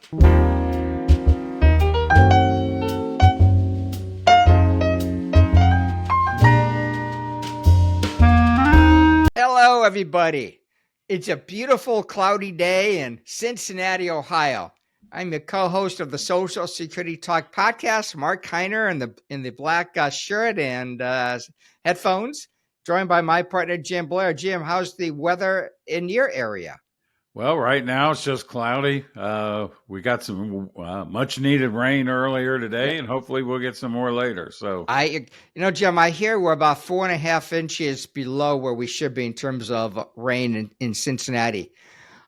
Hello, everybody. It's a beautiful, cloudy day in Cincinnati, Ohio. I'm the co-host of the Social Security Talk podcast, Marc in the black shirt and headphones, joined by my partner, Jim Blair. Jim, how's the weather in your area? Well, right now it's just cloudy. We got some much needed rain earlier today, and hopefully we'll get some more later. So, Jim, I hear we're about 4.5 inches below where we should be in terms of rain in Cincinnati.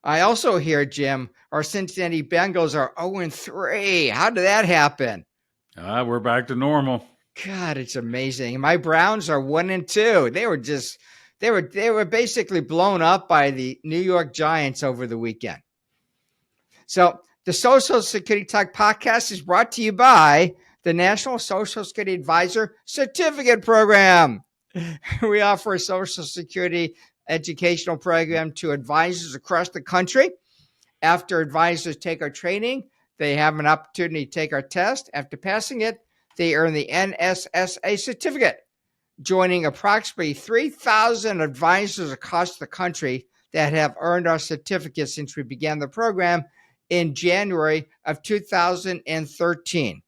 I also hear, Jim, our Cincinnati Bengals are 0-3. How did that happen? we're back to normal. God, it's amazing. My Browns are 1-2. They were basically blown up by the New York Giants over the weekend. So the Social Security Talk podcast is brought to you by the National Social Security Advisor Certificate Program. We offer a Social Security educational program to advisors across the country. After advisors take our training, they have an opportunity to take our test. After passing it, they earn the NSSA certificate, joining approximately 3,000 advisors across the country that have earned our certificate since we began the program in January of 2013.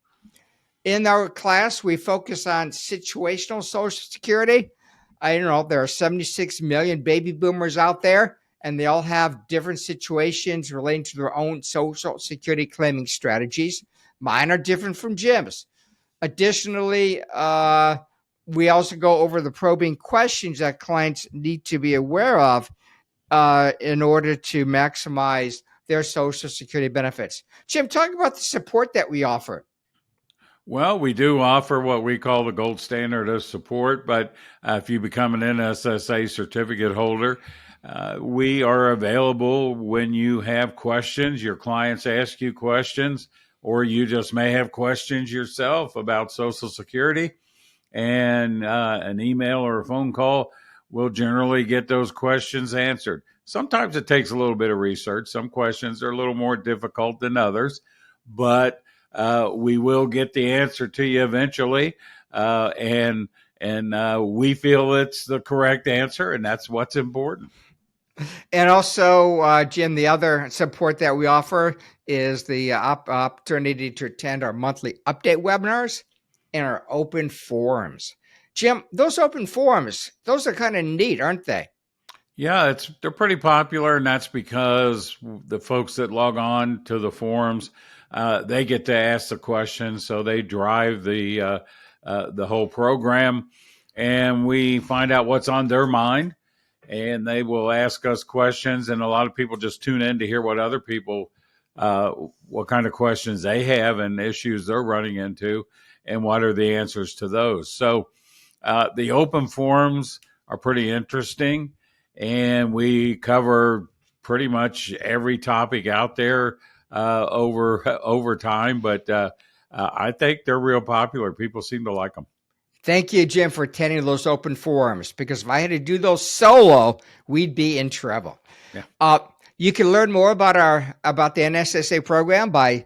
In our class, we focus on situational Social Security. There are 76 million baby boomers out there, and they all have different situations relating to their own Social Security claiming strategies. Mine are different from Jim's. Additionally, we also go over the probing questions that clients need to be aware of in order to maximize their Social Security benefits. Jim, talk about the support that we offer. Well, we do offer what we call the gold standard of support, but if you become an NSSA certificate holder, we are available when you have questions, your clients ask you questions, or you just may have questions yourself about Social Security, and an email or a phone call will generally get those questions answered. Sometimes it takes a little bit of research. Some questions are a little more difficult than others, but we will get the answer to you eventually, and we feel it's the correct answer, and that's what's important. And also, Jim, the other support that we offer is the opportunity to attend our monthly update webinars and our open forums. Jim, those open forums, those are kind of neat, aren't they? Yeah, they're pretty popular, and that's because the folks that log on to the forums, they get to ask the questions, so they drive the whole program, and we find out what's on their mind, and they will ask us questions, and a lot of people just tune in to hear what other people, what kind of questions they have and issues they're running into, and what are the answers to those. So the open forums are pretty interesting, and we cover pretty much every topic out there over time, but I think they're real popular. People seem to like them. Thank you, Jim, for attending those open forums, because if I had to do those solo, we'd be in trouble. Yeah. You can learn more about the NSSA program by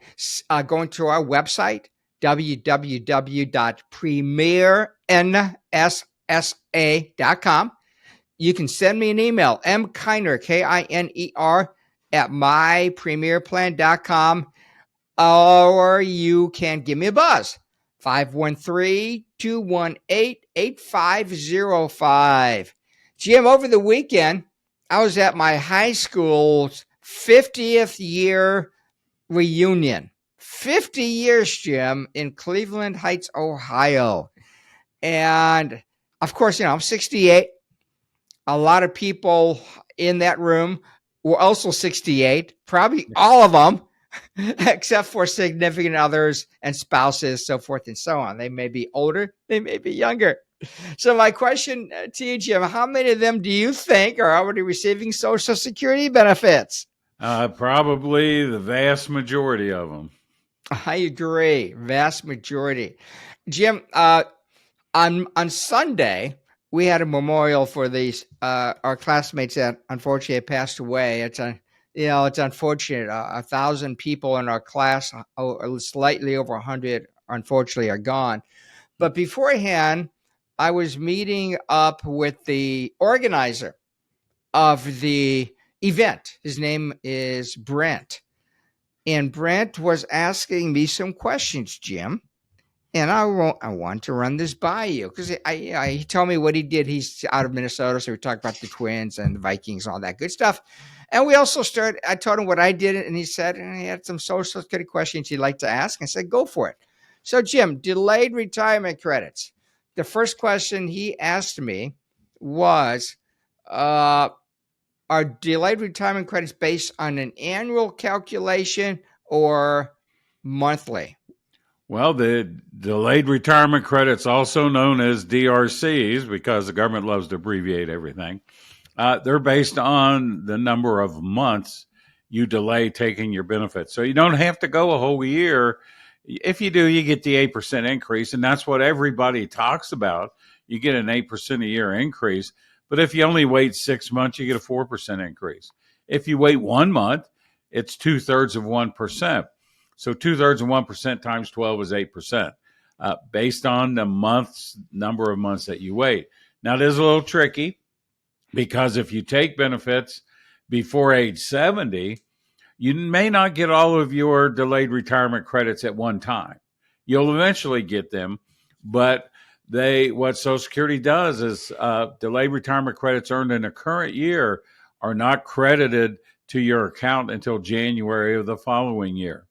going to our website, www.premiernssa.com. You can send me an email, mkiner, Kiner, at mypremierplan.com, or you can give me a buzz, 513-218-8505. Jim, over the weekend, I was at my high school's 50th year reunion. 50 years, Jim, in Cleveland Heights, Ohio. And of course, I'm 68. A lot of people in that room were also 68, probably all of them, except for significant others and spouses, so forth and so on. They may be older, they may be younger. So my question to you, Jim, how many of them do you think are already receiving Social Security benefits? Probably the vast majority of them. I agree. Vast majority. Jim, on Sunday, we had a memorial for these our classmates that unfortunately had passed away. It's It's unfortunate. 1,000 people in our class, slightly over 100, unfortunately, are gone. But beforehand, I was meeting up with the organizer of the event. His name is Brent. And Brent was asking me some questions, Jim. And I want to run this by you because he told me what he did. He's out of Minnesota, so we talked about the Twins and the Vikings and all that good stuff. And we also started. I told him what I did, and he said and he had some social security questions he'd like to ask. I said, "Go for it." So, Jim, delayed retirement credits. The first question he asked me was, "Are delayed retirement credits based on an annual calculation or monthly?" Well, the delayed retirement credits, also known as DRCs, because the government loves to abbreviate everything, they're based on the number of months you delay taking your benefits. So you don't have to go a whole year. If you do, you get the 8% increase, and that's what everybody talks about. You get an 8% a year increase. But if you only wait 6 months, you get a 4% increase. If you wait 1 month, it's 2/3 of 1%. So 2/3 of 1% times 12 is 8%, based on the number of months that you wait. Now, it is a little tricky because if you take benefits before age 70, you may not get all of your delayed retirement credits at one time. You'll eventually get them, but what Social Security does is delayed retirement credits earned in a current year are not credited to your account until January of the following year.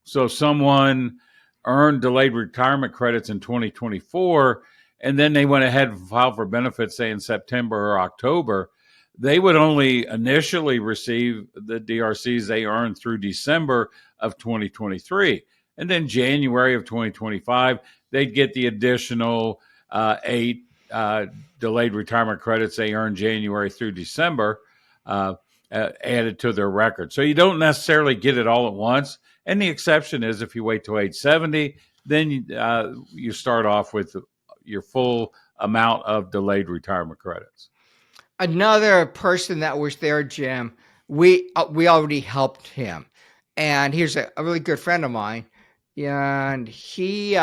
So someone earned delayed retirement credits in 2024, and then they went ahead and filed for benefits, say in September or October, they would only initially receive the DRCs they earned through December of 2023. And then January of 2025, they'd get the additional 8 delayed retirement credits they earned January through December added to their record. So you don't necessarily get it all at once. And the exception is if you wait till age 70, then you start off with your full amount of delayed retirement credits. Another person that was there, Jim, we already helped him, and he's a really good friend of mine, and he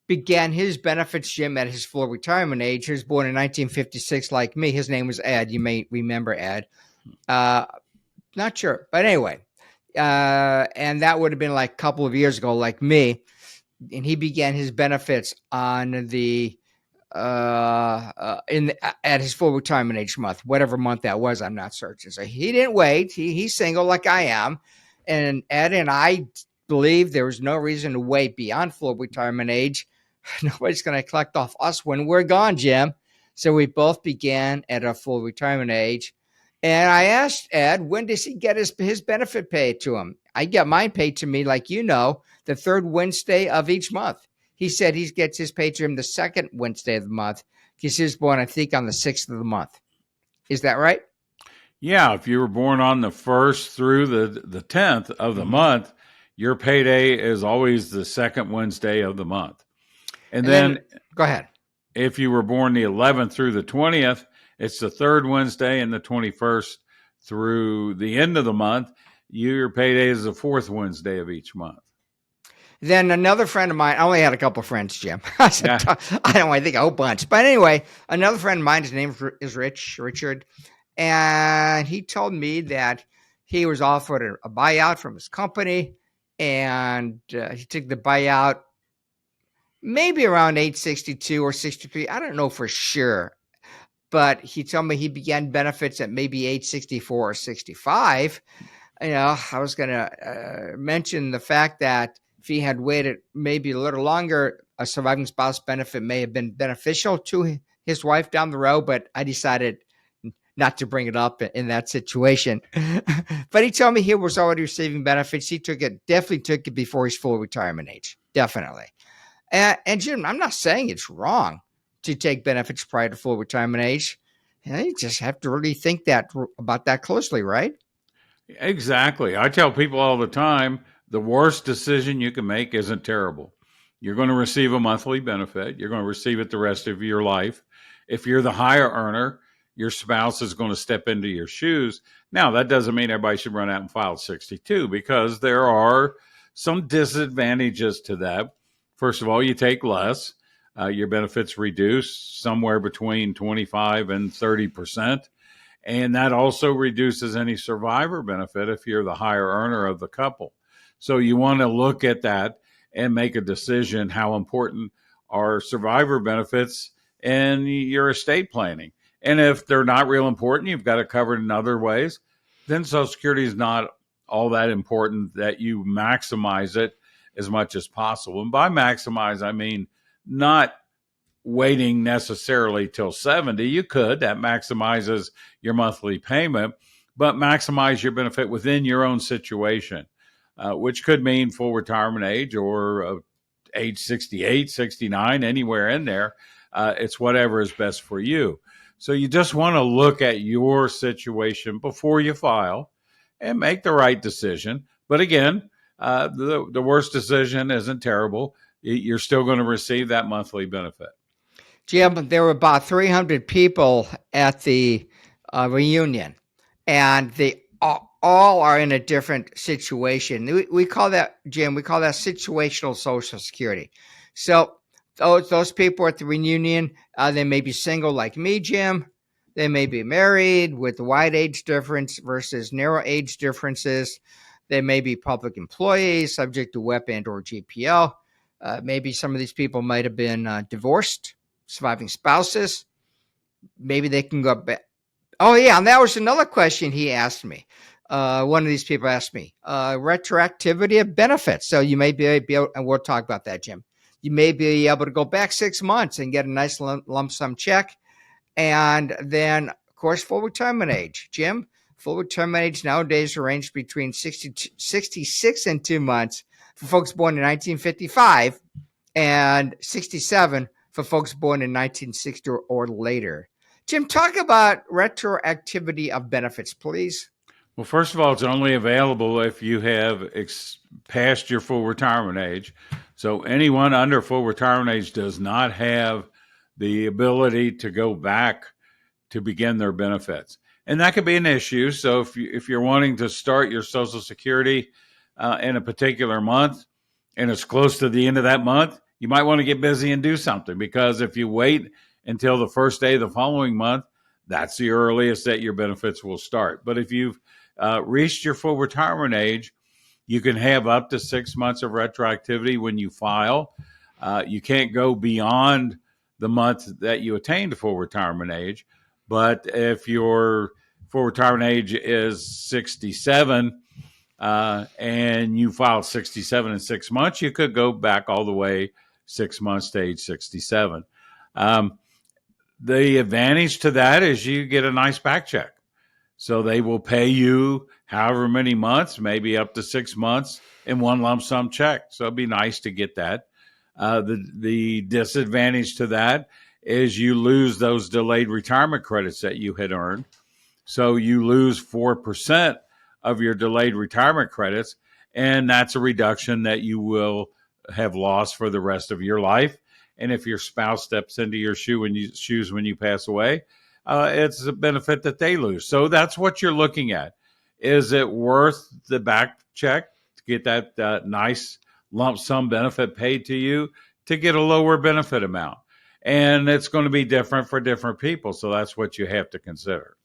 began his benefits, Jim, at his full retirement age. He was born in 1956, like me. His name was Ed. You may remember Ed. Not sure, but anyway, and that would have been like a couple of years ago, like me. And he began his benefits on the at his full retirement age month, whatever month that was. I'm not certain. So he didn't wait. He's single like I am, and Ed and I believe there was no reason to wait beyond full retirement age. Nobody's going to collect off us when we're gone, Jim. So we both began at a full retirement age. And I asked Ed, when does he get his benefit paid to him? I get mine paid to me, like the third Wednesday of each month. He said he gets his paid to him the second Wednesday of the month because he was born, I think, on the 6th of the month. Is that right? Yeah, if you were born on the 1st through the 10th of the month, your payday is always the second Wednesday of the month. And then go ahead. If you were born the 11th through the 20th, it's the third Wednesday, and the 21st through the end of the month, your payday is the fourth Wednesday of each month. Then another friend of mine, I only had a couple of friends, Jim. I think a whole bunch. But anyway, another friend of mine, his name is Richard, and he told me that he was offered a buyout from his company, and he took the buyout maybe around age 62 or 63. I don't know for sure. But he told me he began benefits at maybe age 64 or 65. I was going to mention the fact that if he had waited maybe a little longer, a surviving spouse benefit may have been beneficial to his wife down the road, but I decided not to bring it up in that situation. But he told me he was already receiving benefits. He definitely took it before his full retirement age. Definitely. And Jim, I'm not saying it's wrong to take benefits prior to full retirement age. You just have to really think about that closely, right? Exactly. I tell people all the time, the worst decision you can make isn't terrible. You're going to receive a monthly benefit. You're going to receive it the rest of your life. If you're the higher earner, your spouse is going to step into your shoes. Now, that doesn't mean everybody should run out and file 62, because there are some disadvantages to that. First of all, you take less. Your benefits reduce somewhere between 25 and 30%. And that also reduces any survivor benefit if you're the higher earner of the couple. So you want to look at that and make a decision how important are survivor benefits in your estate planning. And if they're not real important, you've got it covered in other ways, then Social Security is not all that important that you maximize it as much as possible. And by maximize, I mean not waiting necessarily till 70. You could, that maximizes your monthly payment, but maximize your benefit within your own situation, which could mean full retirement age or age 68, 69, anywhere in there. It's whatever is best for you. So you just want to look at your situation before you file and make the right decision. But again, the worst decision isn't terrible. You're still going to receive that monthly benefit. Jim, there were about 300 people at the reunion, and they all are in a different situation. We call that, Jim, we call that situational Social Security. So those people at the reunion, they may be single like me, Jim. They may be married with wide age difference versus narrow age differences. They may be public employees subject to WEP and or GPL. Maybe some of these people might have been divorced, surviving spouses. Maybe they can go back. Oh, yeah. And that was another question he asked me. One of these people asked me, retroactivity of benefits. So you may be able, and we'll talk about that, Jim. You may be able to go back 6 months and get a nice lump sum check. And then, of course, full retirement age. Jim, full retirement age nowadays range between 66 and 2 months for folks born in 1955 and 67 for folks born in 1960 or later. Jim, talk about retroactivity of benefits, please. Well, first of all, it's only available if you have passed your full retirement age. So anyone under full retirement age does not have the ability to go back to begin their benefits. And that could be an issue. So if you're wanting to start your Social Security in a particular month and it's close to the end of that month, you might want to get busy and do something, because if you wait until the first day of the following month, that's the earliest that your benefits will start. But if you've reached your full retirement age, you can have up to 6 months of retroactivity when you file. You can't go beyond the month that you attained full retirement age. But if your full retirement age is 67 and you filed 67 in 6 months, you could go back all the way 6 months to age 67. The advantage to that is you get a nice back check. So they will pay you however many months, maybe up to 6 months, in one lump sum check. So it'd be nice to get that. The disadvantage to that is you lose those delayed retirement credits that you had earned. So you lose 4% of your delayed retirement credits, and that's a reduction that you will have lost for the rest of your life. And if your spouse steps into your shoes when you pass away, it's a benefit that they lose. So that's what you're looking at. Is it worth the back check to get that nice lump sum benefit paid to you to get a lower benefit amount? And it's going to be different for different people. So that's what you have to consider.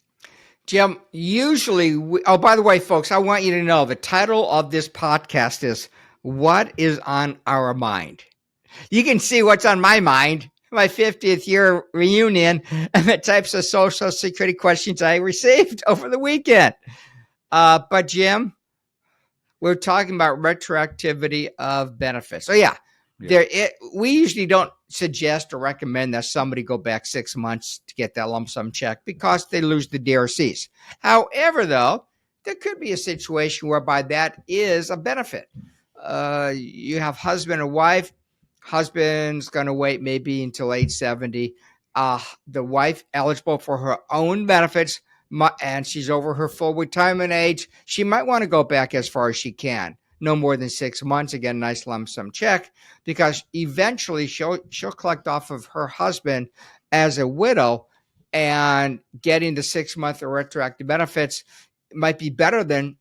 Jim, usually, by the way, folks, I want you to know the title of this podcast is What is on Our Mind? You can see what's on my mind, my 50th year reunion, and the types of Social Security questions I received over the weekend. But Jim, we're talking about retroactivity of benefits. So yeah. We usually don't suggest or recommend that somebody go back 6 months to get that lump sum check because they lose the DRCs. However, though, there could be a situation whereby that is a benefit. You have husband and wife. Husband's going to wait maybe until age 70. The wife eligible for her own benefits, and she's over her full retirement age. She might want to go back as far as she can. No more than 6 months, again, nice lump sum check, because eventually she'll collect off of her husband as a widow, and getting the 6-month or retroactive benefits might be better than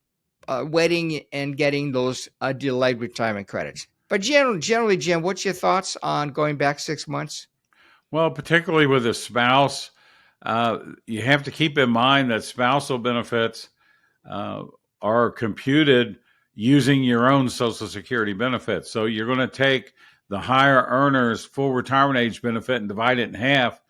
waiting and getting those delayed retirement credits. But generally, Jim, what's your thoughts on going back 6 months? Well, particularly with a spouse, you have to keep in mind that spousal benefits uh, are computed using your own Social Security benefits. So you're going to take the higher earners' full retirement age benefit and divide it in half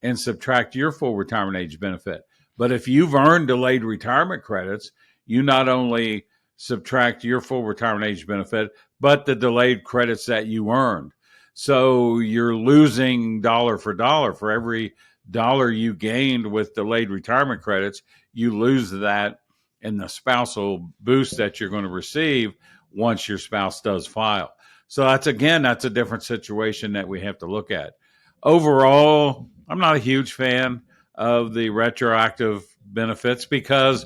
and subtract your full retirement age benefit. But if you've earned delayed retirement credits, you not only subtract your full retirement age benefit, but the delayed credits that you earned. So you're losing dollar for every dollar you gained with delayed retirement credits, you lose that in the spousal boost that you're going to receive once your spouse does file. So that's a different situation that we have to look at. Overall, I'm not a huge fan of the retroactive benefits because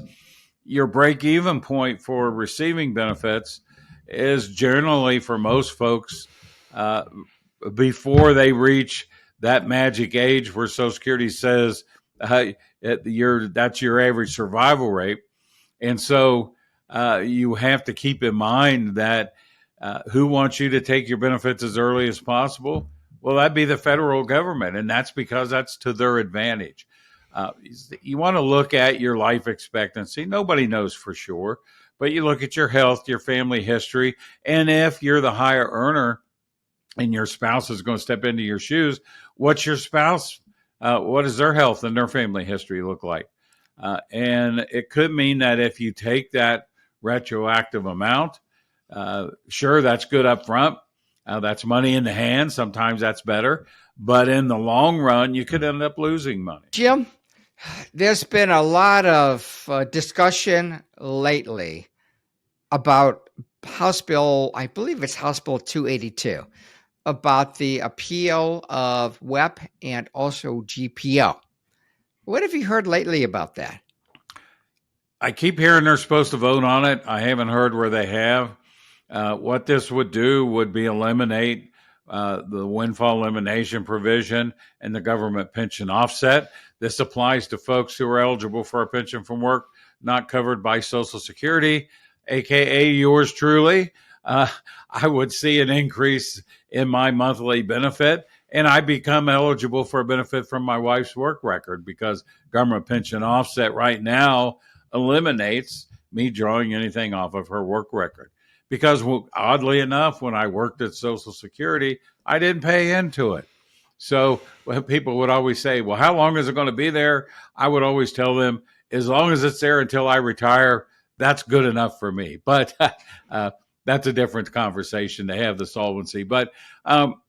your break even point for receiving benefits is generally for most folks uh, before they reach that magic age where Social Security says that's your average survival rate. And so you have to keep in mind that who wants you to take your benefits as early as possible? Well, that'd be the federal government, and that's because that's to their advantage. You want to look at your life expectancy. Nobody knows for sure, but you look at your health, your family history, and if you're the higher earner and your spouse is going to step into your shoes, what's your spouse? What does their health and their family history look like? And it could mean that if you take that retroactive amount, sure, that's good up front. That's money in the hand. Sometimes that's better. But in the long run, you could end up losing money. Jim, there's been a lot of discussion lately about House Bill, I believe it's House Bill 282, about the appeal of WEP and also GPO. What have you heard lately about that? I keep hearing they're supposed to vote on it. I haven't heard where they have. What this would do would be eliminate the windfall elimination provision and the government pension offset. This applies to folks who are eligible for a pension from work not covered by Social Security, aka yours truly. I would see an increase in my monthly benefit, and I become eligible for a benefit from my wife's work record because government pension offset right now eliminates me drawing anything off of her work record. Because oddly enough, when I worked at Social Security, I didn't pay into it. So when people would always say, well, how long is it going to be there? I would always tell them, as long as it's there until I retire, that's good enough for me. But that's a different conversation to have, the solvency. But I'm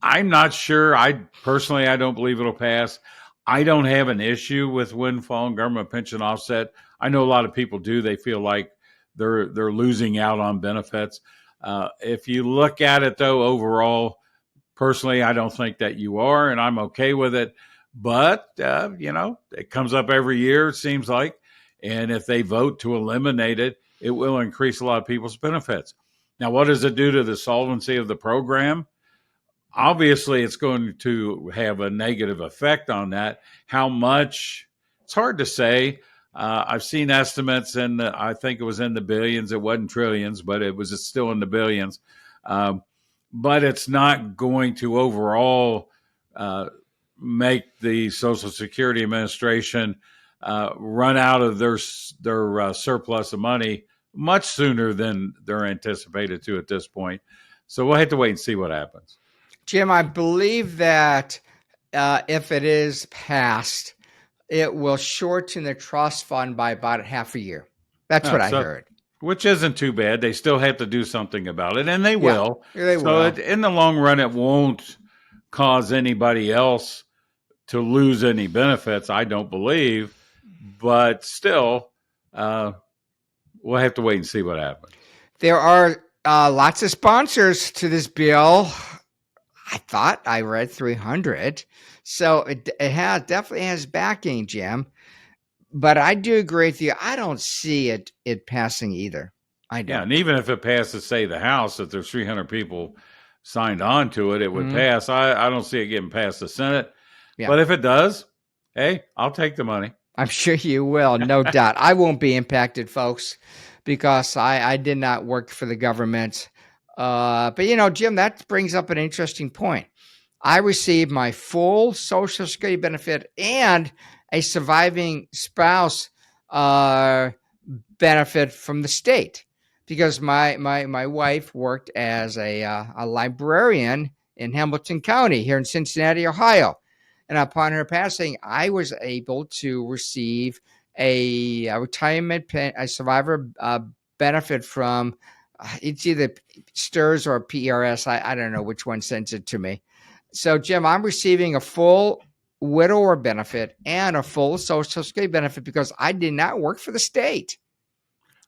not sure. I don't believe it'll pass. I don't have an issue with windfall and government pension offset. I know a lot of people do. They feel like they're losing out on benefits. If you look at it, though, overall, personally, I don't think that you are, and I'm okay with it. But, it comes up every year, it seems like. And if they vote to eliminate it, it will increase a lot of people's benefits. Now, what does it do to the solvency of the program? Obviously, it's going to have a negative effect on that. How much? It's hard to say. I've seen estimates, and I think it was in the billions. It wasn't trillions, but it was still in the billions. But it's not going to overall make the Social Security Administration run out of their surplus of money much sooner than they're anticipated to at this point. So we'll have to wait and see what happens. Jim, I believe that if it is passed, it will shorten the trust fund by about half a year. That's what I heard. Which isn't too bad. They still have to do something about it, and they will. Yeah, they will. In the long run, it won't cause anybody else to lose any benefits, I don't believe. But still, we'll have to wait and see what happens. There are lots of sponsors to this bill. I thought I read 300. So it definitely has backing, Jim. But I do agree with you. I don't see it passing either. I don't. Yeah, and even if it passes, say, the House, if there's 300 people signed on to it, it would pass. I don't see it getting past the Senate. Yeah. But if it does, hey, I'll take the money. I'm sure you will, no doubt. I won't be impacted, folks, because I did not work for the government. But Jim, that brings up an interesting point. I received my full Social Security benefit and a surviving spouse uh, benefit from the state because my wife worked as a librarian in Hamilton County here in Cincinnati, Ohio. And upon her passing, I was able to receive a retirement a survivor benefit from it's either STRS or PRS. I don't know which one sends it to me. So, Jim, I'm receiving a full widower benefit and a full Social Security benefit because I did not work for the state.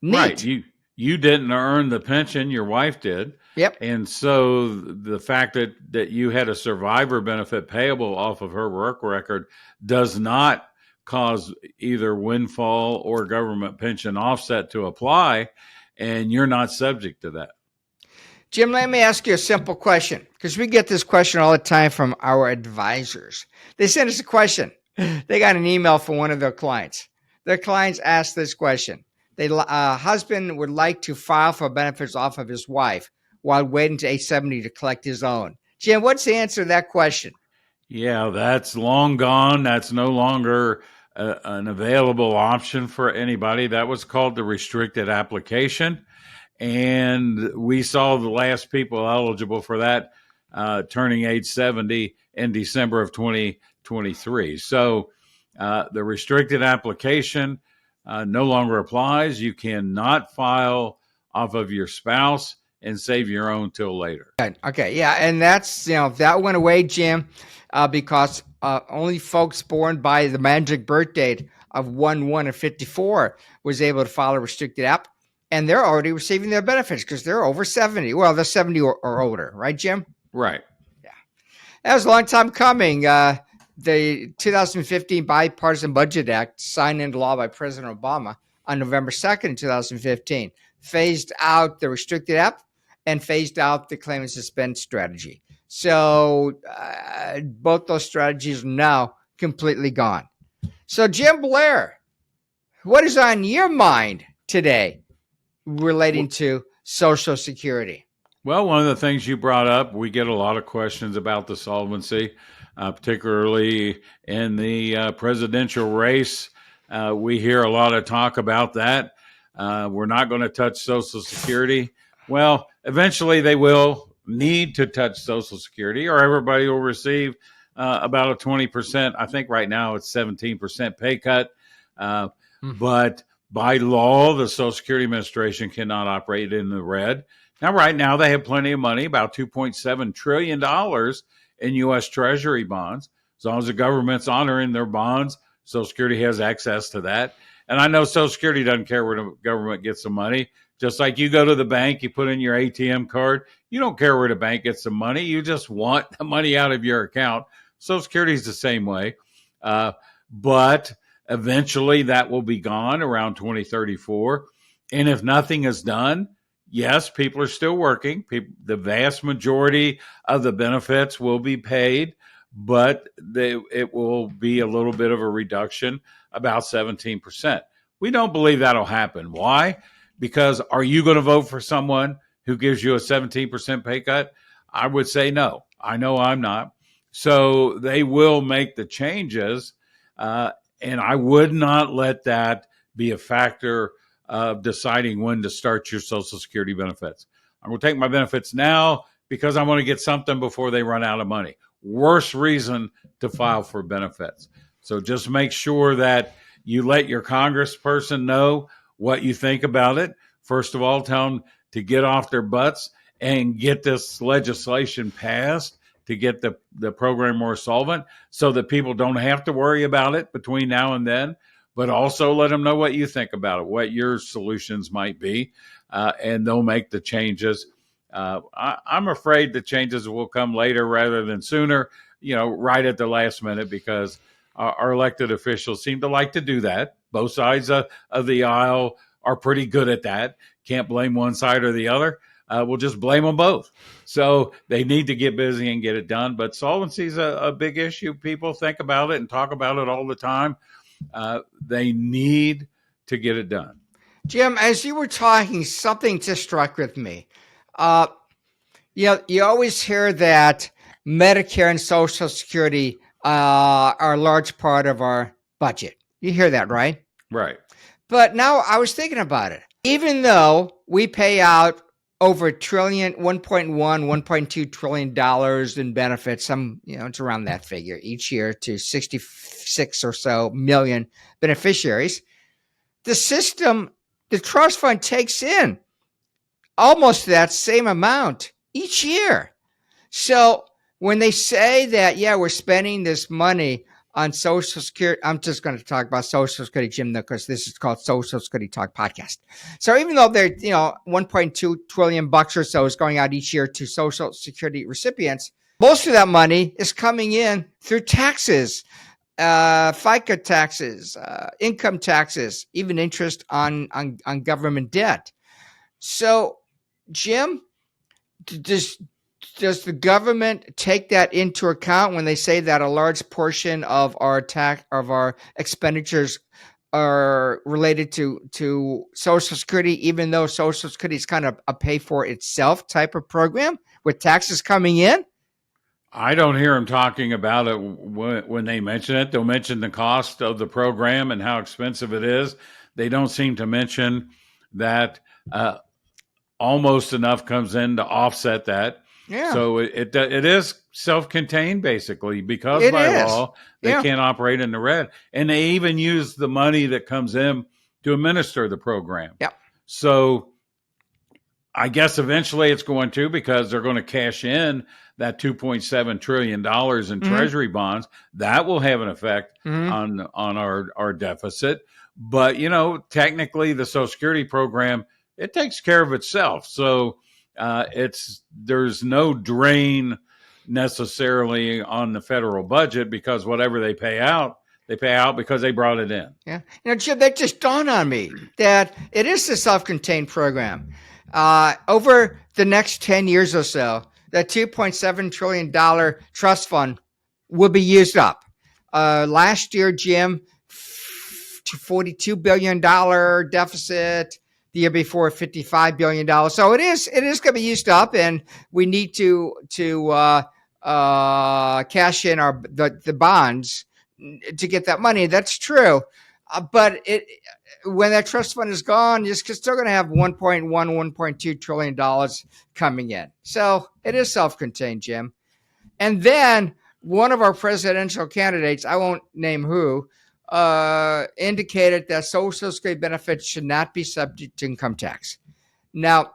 Right. Neat. You didn't earn the pension, your wife did. Yep. And so the fact that you had a survivor benefit payable off of her work record does not cause either windfall or government pension offset to apply, and you're not subject to that. Jim, let me ask you a simple question because we get this question all the time from our advisors. They send us a question. They got an email from one of their clients. Their clients asked this question. Husband would like to file for benefits off of his wife while waiting to age 70 to collect his own. Jim, what's the answer to that question? Yeah, that's long gone. That's no longer an available option for anybody. That was called the restricted application. And we saw the last people eligible for that turning age 70 in December of 2023. So the restricted application no longer applies. You cannot file off of your spouse and save your own till later. Okay, yeah, and that's that went away, Jim, because only folks born by the magic birth date of 1/1/54 was able to file a restricted app, and they're already receiving their benefits because they're over 70. Well, they're 70 or older, right, Jim? Right. Yeah, that was a long time coming. The 2015 Bipartisan Budget Act, signed into law by President Obama on November 2nd, 2015, phased out the restricted app and phased out the claim and suspend strategy. So both those strategies are now completely gone. So, Jim Blair, what is on your mind today relating to Social Security? Well, one of the things you brought up, we get a lot of questions about the solvency, particularly in the presidential race. We hear a lot of talk about that. We're not going to touch Social Security. Well, eventually they will need to touch Social Security, or everybody will receive about a 20%. I think right now it's 17% pay cut. But by law, the Social Security Administration cannot operate in the red. Now, right now, they have plenty of money, about $2.7 trillion in U.S. Treasury bonds. As long as the government's honoring their bonds, Social Security has access to that. And I know Social Security doesn't care where the government gets the money. Just like you go to the bank, you put in your ATM card, you don't care where the bank gets the money. You just want the money out of your account. Social Security is the same way. But eventually that will be gone around 2034. And if nothing is done, yes, people are still working. The vast majority of the benefits will be paid, but it will be a little bit of a reduction, about 17%. We don't believe that'll happen. Why? Because are you going to vote for someone who gives you a 17% pay cut? I would say no. I know I'm not. So they will make the changes, and I would not let that be a factor of deciding when to start your Social Security benefits. I'm going to take my benefits now because I want to get something before they run out of money. Worst reason to file for benefits. So just make sure that you let your congressperson know what you think about it. First of all, tell them to get off their butts and get this legislation passed to get the program more solvent so that people don't have to worry about it between now and then. But also let them know what you think about it, what your solutions might be, and they'll make the changes. I'm afraid the changes will come later rather than sooner, right at the last minute, because our elected officials seem to like to do that. Both sides of the aisle are pretty good at that. Can't blame one side or the other. we'll just blame them both. So they need to get busy and get it done. But solvency is a big issue. People think about it and talk about it all the time. They need to get it done. Jim, as you were talking, something just struck with me. You always hear that Medicare and Social Security are a large part of our budget. You hear that, right? Right. But now I was thinking about it. Even though we pay out over $1 trillion, 1.2 trillion dollars in benefits, it's around that figure each year to 66 or so million beneficiaries, the system, the trust fund takes in almost that same amount each year. So when they say that, yeah, we're spending this money on Social Security, I'm just going to talk about Social Security, Jim, because this is called Social Security Talk Podcast. So even though they're, 1.2 trillion bucks or so is going out each year to Social Security recipients, most of that money is coming in through taxes, FICA taxes, income taxes, even interest on government debt. So, Jim, does the government take that into account when they say that a large portion of our expenditures are related to Social Security, even though Social Security is kind of a pay for itself type of program with taxes coming in? I don't hear them talking about it when they mention it. They'll mention the cost of the program and how expensive it is. They don't seem to mention that almost enough comes in to offset that. Yeah. So it is self-contained basically because by law they can't operate in the red, and they even use the money that comes in to administer the program. Yep. So I guess eventually it's going to, because they're going to cash in that $2.7 trillion in treasury bonds. That will have an effect on our deficit. But, technically the Social Security program, it takes care of itself. So there's no drain necessarily on the federal budget, because whatever they pay out because they brought it in. Yeah. Jim, that just dawned on me that it is a self-contained program. Over the next 10 years or so, that $2.7 trillion trust fund will be used up. Last year, Jim, $42 billion deficit. The year before, $55 billion. So it is going to be used up, and we need to cash in the bonds to get that money. That's true. But when that trust fund is gone, you're still going to have $1.2 trillion coming in. So it is self-contained, Jim. And then one of our presidential candidates, I won't name who, indicated that Social Security benefits should not be subject to income tax. Now,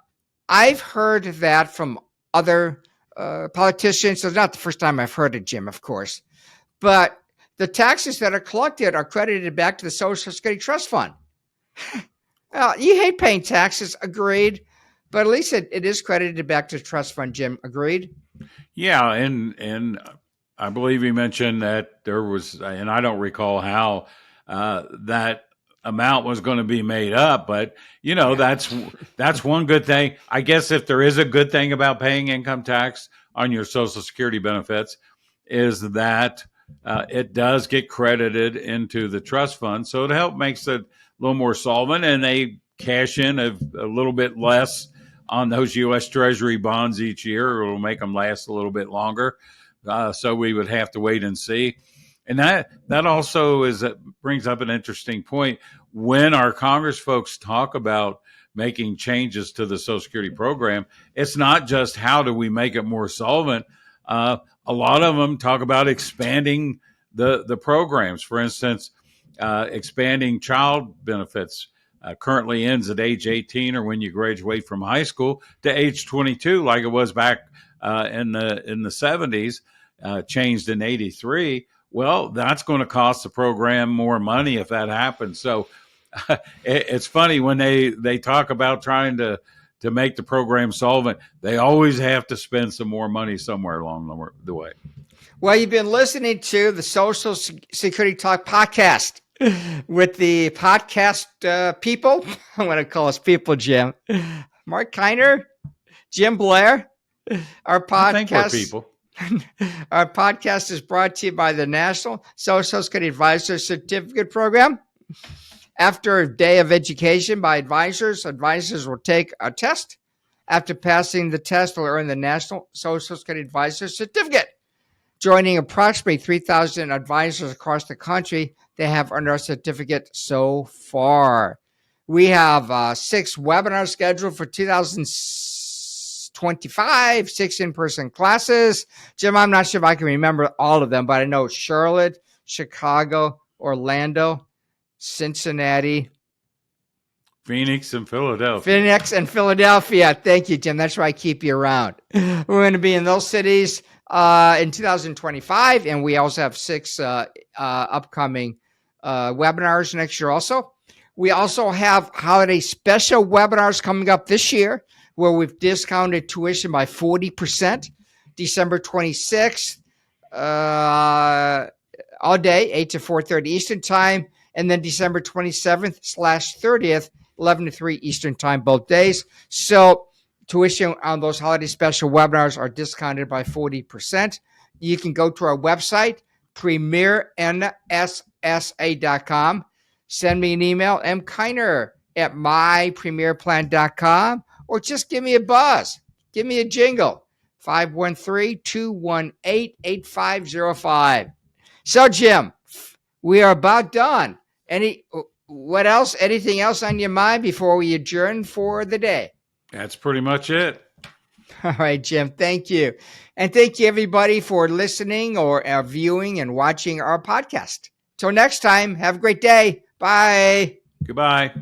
I've heard that from other politicians. It's not the first time I've heard it, Jim, of course. But the taxes that are collected are credited back to the Social Security Trust Fund. Well, you hate paying taxes, agreed. But at least it is credited back to the trust fund, Jim, agreed? Yeah, and I believe you mentioned that there was, and I don't recall how that amount was going to be made up, but that's one good thing. I guess if there is a good thing about paying income tax on your Social Security benefits, is that it does get credited into the trust fund, so it makes it a little more solvent, and they cash in a little bit less on those U.S. Treasury bonds each year. It will make them last a little bit longer. So we would have to wait and see. And that also brings up an interesting point. When our Congress folks talk about making changes to the Social Security program, it's not just how do we make it more solvent. A lot of them talk about expanding the programs. For instance, expanding child benefits currently ends at age 18 or when you graduate from high school to age 22, like it was back in the 70s. Changed in 83. Well, that's going to cost the program more money if that happens. So it's funny when they talk about trying to make the program solvent, they always have to spend some more money somewhere along the way. Well, you've been listening to the Social Security Talk podcast with the podcast people. I'm going to call us people, Jim. Marc Kiner, Jim Blair. Our I think we're podcast, people. our podcast is brought to you by the National Social Security Advisor Certificate Program. After a day of education by advisors will take a test. After passing the test, will earn the National Social Security Advisor Certificate. Joining approximately 3,000 advisors across the country, they have earned our certificate so far. We have 6 webinars scheduled for 2025, 6 in-person classes. Jim, I'm not sure if I can remember all of them, but I know Charlotte, Chicago, Orlando, Cincinnati, Phoenix and Philadelphia. Thank you, Jim. That's why I keep you around. We're going to be in those cities in 2025, and we also have 6 upcoming webinars next year also. We also have holiday special webinars coming up this year where we've discounted tuition by 40%. December 26th, all day, 8 to 4:30 Eastern Time, and then December 27th/30th, 11 to 3 Eastern Time, both days. So tuition on those holiday special webinars are discounted by 40%. You can go to our website, premiernssa.com. Send me an email, mkiner@mypremierplan.com, or just give me a buzz. Give me a jingle, 513-218-8505. So, Jim, we are about done. What else? Anything else on your mind before we adjourn for the day? That's pretty much it. All right, Jim. Thank you. And thank you, everybody, for listening or viewing and watching our podcast. Till next time, have a great day. Bye. Goodbye.